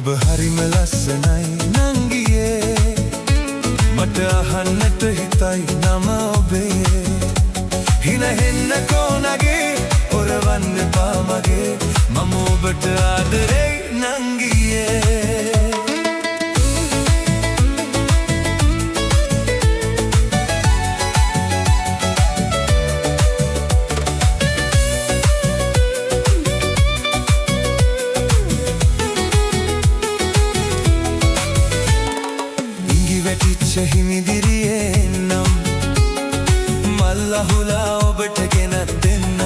ඔබ හරිම ලස්සනයි නංගියේ මට අහන්නට හිතයි නම ඔබේ හින හෙන්නකෝ නගේ ඔරවන්න එපා මගේ මම ඔබට ආදරෙයි නංගියේ හිමිදිරියේ නම් මල් අහුලා ඔබට ගෙනත් දෙන්නම්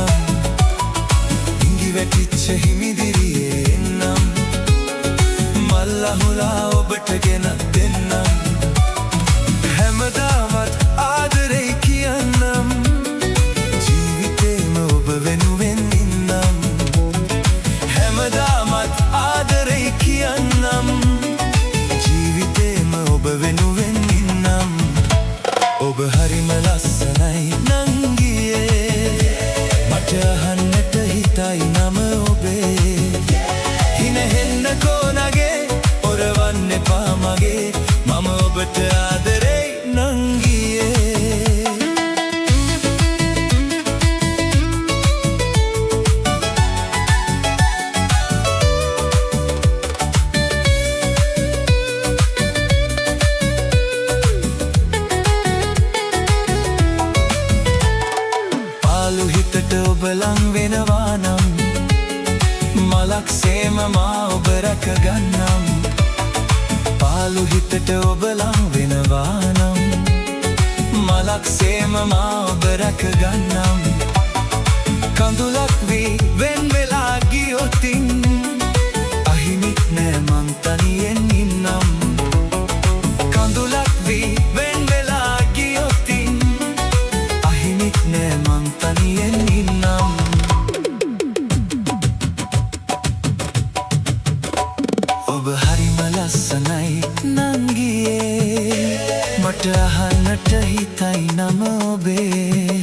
ඉඟි වැටිච්ච හිමිදිරියේ නම් මල් අහුලා ඔබට ගෙනත් දෙන්නම් හැමදාමත් ආදරේ කියන්නම් ජීවිතේම ඔබ වෙනුවෙන් ඉන්නම් හැමදාමත් ආදරේ කියන්නම් ජීවිතේම ඔබ වෙනුවෙන් ඔබ හරිම ලස්සනයි නංගියේ මට අහන්නට හිතයි නම ඔබේ හින හෙන්නකෝ නගේ ඔරවන්න එපා මගේ මම ඔබට ආදරෙයි නංගියේ හිතට ඔබ ලං වෙනවා නම් මලක් සේම මා ඔබ රැකගන්නම් පාළු හිතට ඔබ ලං වෙනවා නම් මලක් සේම මා ඔබ රැකගන්නම් කඳුලක් වී වෙන් වෙලා ගියොතින් අහිමිත් නෑ මං තනියෙන් ඉන්නම් කඳුලක් වී වෙන් වෙලා ගියොතින් අහිමිත් නෑ මං තනියෙන් ඉන්නම් ඔබ හරිම ලස්සනයි නංගියේ මට අහන්නට හිතයි නම ඔබේ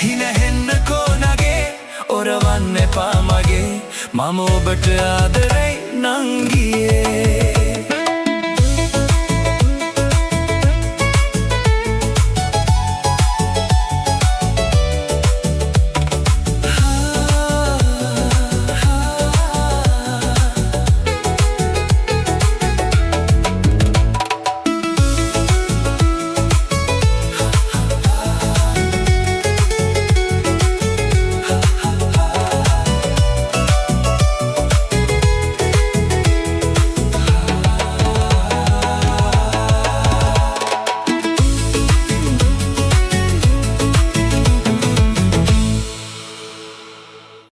හින හෙන්නකෝ නගේ ඔරවන්න එපා මගේ මම ඔබට ආදරෙයි නංගියේ